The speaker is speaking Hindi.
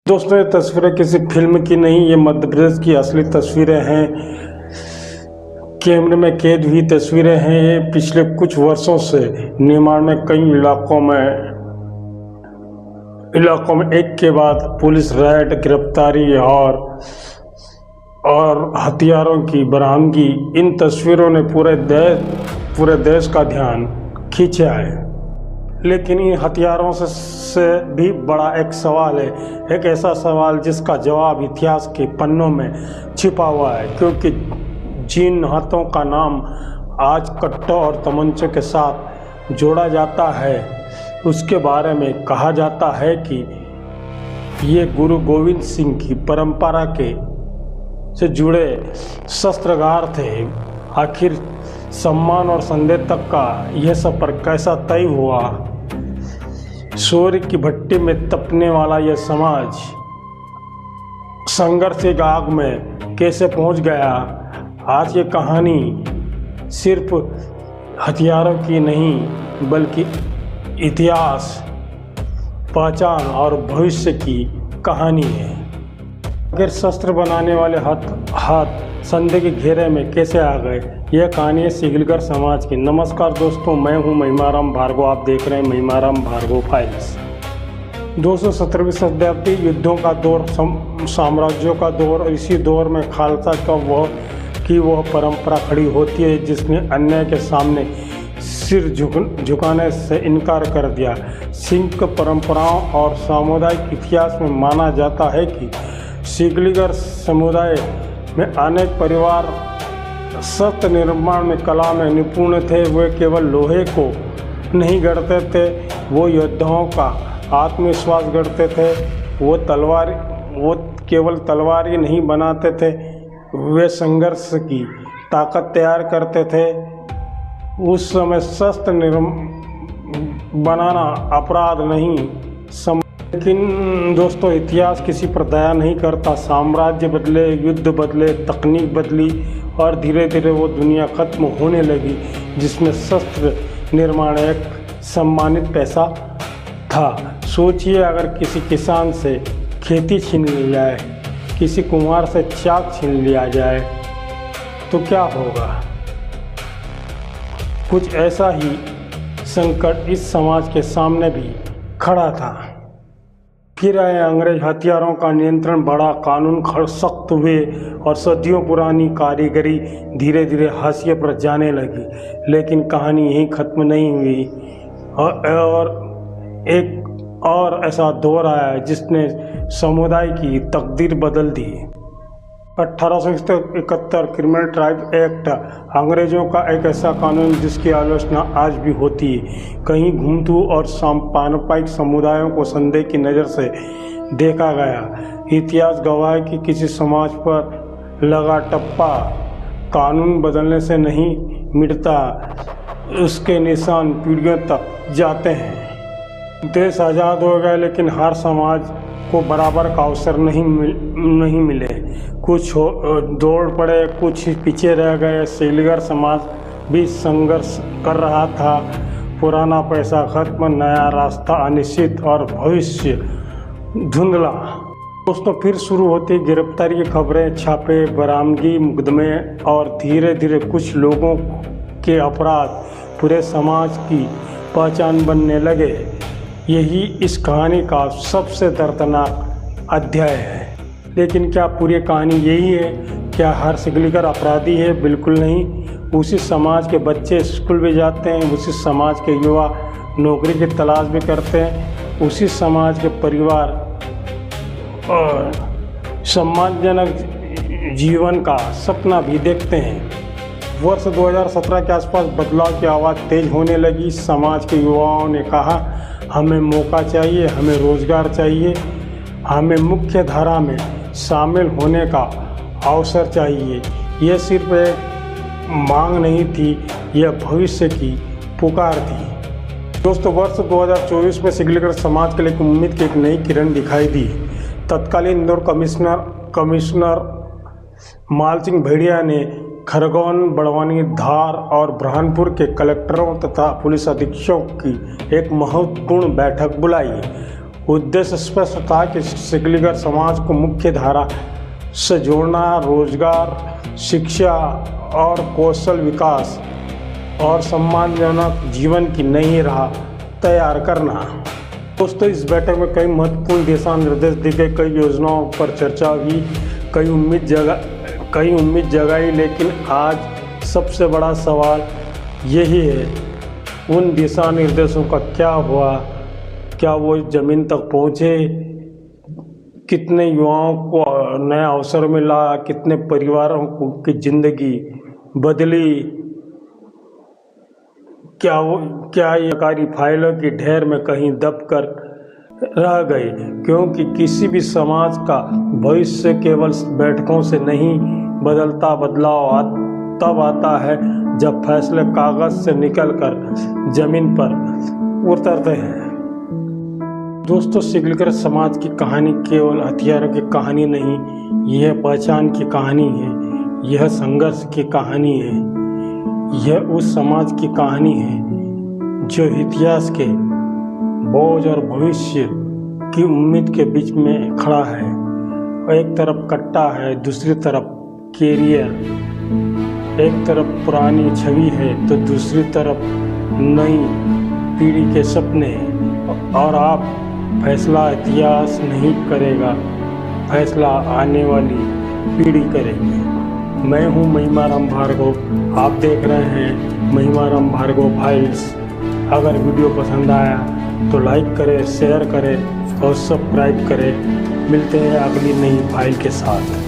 दोस्तों, ये तस्वीरें किसी फिल्म की नहीं, ये मध्य प्रदेश की असली तस्वीरें हैं। कैमरे में कैद हुई तस्वीरें हैं। ये पिछले कुछ वर्षों से निर्माण में कई इलाकों में एक के बाद पुलिस रेड, गिरफ्तारी और हथियारों की बरामदगी। इन तस्वीरों ने पूरे देश का ध्यान खींचा है। लेकिन इन हथियारों से भी बड़ा एक सवाल है, एक ऐसा सवाल जिसका जवाब इतिहास के पन्नों में छिपा हुआ है। क्योंकि जिन हाथों का नाम आज कट्टों और तमंचों के साथ जोड़ा जाता है, उसके बारे में कहा जाता है कि ये गुरु गोविंद सिंह की परंपरा से जुड़े शस्त्रागार थे। आखिर सम्मान और संदेह तक का यह सफर कैसा तय हुआ? सूर्य की भट्टी में तपने वाला यह समाज संघर्ष की आग में कैसे पहुंच गया? आज ये कहानी सिर्फ हथियारों की नहीं, बल्कि इतिहास, पहचान और भविष्य की कहानी है। आखिर शस्त्र बनाने वाले हाथ संदेह के घेरे में कैसे आ गए? यह कहानी है सिगलीगर समाज की। नमस्कार दोस्तों, मैं हूं महिमाराम भार्गव। आप देख रहे हैं महिमाराम भार्गव फाइल्स। 217वीं शताब्दी, युद्धों का दौर, साम्राज्यों का दौर। इसी दौर में खालसा वह परंपरा खड़ी होती है जिसने अन्याय के सामने सिर झुकाने से इनकार कर दिया। सिंह परंपराओं और सामुदायिक इतिहास में माना जाता है कि सिगलीगर समुदाय में अनेक परिवार शस्त्र निर्माण में, कला में निपुण थे। वे केवल लोहे को नहीं गढ़ते थे, वो योद्धाओं का आत्मविश्वास गढ़ते थे। वो केवल तलवार ही नहीं बनाते थे, वे संघर्ष की ताकत तैयार करते थे। उस समय शस्त्र बनाना अपराध नहीं। लेकिन दोस्तों, इतिहास किसी पर दया नहीं करता। साम्राज्य बदले, युद्ध बदले, तकनीक बदली और धीरे धीरे वो दुनिया खत्म होने लगी जिसमें शस्त्र निर्माण एक सम्मानित पैसा था। सोचिए, अगर किसी किसान से खेती छीन ली जाए, किसी कुम्हार से चाक छीन लिया जाए, तो क्या होगा? कुछ ऐसा ही संकट इस समाज के सामने भी खड़ा था। फिर आए अंग्रेज, हथियारों का नियंत्रण बढ़ा, कानून सख्त हुए और सदियों पुरानी कारीगरी धीरे धीरे हाशिए पर जाने लगी। लेकिन कहानी यहीं खत्म नहीं हुई और एक और ऐसा दौर आया जिसने समुदाय की तकदीर बदल दी। 1871 क्रिमिनल ट्राइब एक्ट, अंग्रेजों का एक ऐसा कानून जिसकी आलोचना आज भी होती है। कहीं घुमतू और पारंपरिक समुदायों को संदेह की नज़र से देखा गया। इतिहास गवाह है कि किसी समाज पर लगा टप्पा कानून बदलने से नहीं मिटता, उसके निशान पीढ़ियों तक जाते हैं। देश आज़ाद हो गया, लेकिन हर समाज को बराबर का अवसर नहीं मिले। कुछ दौड़ पड़े, कुछ पीछे रह गए। सिगलीगर समाज भी संघर्ष कर रहा था। पुराना पैसा खत्म, नया रास्ता अनिश्चित और भविष्य धुंधला। दोस्तों, फिर शुरू होती गिरफ्तारी की खबरें, छापे, बरामदगी, मुकदमे और धीरे धीरे कुछ लोगों के अपराध पूरे समाज की पहचान बनने लगे। यही इस कहानी का सबसे दर्दनाक अध्याय है। लेकिन क्या पूरी कहानी यही है? क्या हर सिगलीगर अपराधी है? बिल्कुल नहीं। उसी समाज के बच्चे स्कूल भी जाते हैं, उसी समाज के युवा नौकरी की तलाश भी करते हैं, उसी समाज के परिवार और सम्मानजनक जीवन का सपना भी देखते हैं। वर्ष 2017 के आसपास बदलाव की आवाज़ तेज होने लगी। समाज के युवाओं ने कहा, हमें मौका चाहिए, हमें रोजगार चाहिए, हमें मुख्य धारा में शामिल होने का अवसर चाहिए। यह सिर्फ एक मांग नहीं थी, यह भविष्य की पुकार थी। दोस्तों, वर्ष 2024 में सिगलीगर समाज के लिए उम्मीद की एक नई किरण दिखाई दी। तत्कालीन इंदौर कमिश्नर मालसिंह भेड़िया ने खरगोन, बड़वानी, धार और बुरहानपुर के कलेक्टरों तथा पुलिस अधीक्षकों की एक महत्वपूर्ण बैठक बुलाई। उद्देश्य स्पष्ट था कि सिकलीगर समाज को मुख्य धारा से जोड़ना, रोजगार, शिक्षा और कौशल विकास और सम्मानजनक जीवन की नई राह तैयार करना। दोस्तों, इस बैठक में कई महत्वपूर्ण दिशा निर्देश दिए गए, कई योजनाओं पर चर्चा हुई, कई उम्मीद जगाई, लेकिन आज सबसे बड़ा सवाल यही है, उन दिशा निर्देशों का क्या हुआ? क्या वो ज़मीन तक पहुँचे? कितने युवाओं को नया अवसर मिला? कितने परिवारों की ज़िंदगी बदली? क्या ये सरकारी फाइलों की ढेर में कहीं दब कर रह गए? क्योंकि किसी भी समाज का भविष्य केवल बैठकों से नहीं बदलता, बदलाव तब आता है जब फैसले कागज से निकलकर जमीन पर उतरते हैं। दोस्तों, सिकलीगर समाज की कहानी केवल हथियारों की कहानी नहीं, यह पहचान की कहानी है, यह संघर्ष की कहानी है, यह उस समाज की कहानी है जो इतिहास के बोझ और भविष्य की उम्मीद के बीच में खड़ा है। एक तरफ कट्टा है, दूसरी तरफ कैरियर, एक तरफ पुरानी छवि है तो दूसरी तरफ नई पीढ़ी के सपने। और आप फैसला इतिहास नहीं करेगा, फैसला आने वाली पीढ़ी करेगी। मैं हूं महिमाराम भार्गव, आप देख रहे हैं महिमाराम भार्गव फाइल्स। अगर वीडियो पसंद आया तो लाइक करें, शेयर करें और सब्सक्राइब करें। मिलते हैं अगली नई फाइल के साथ।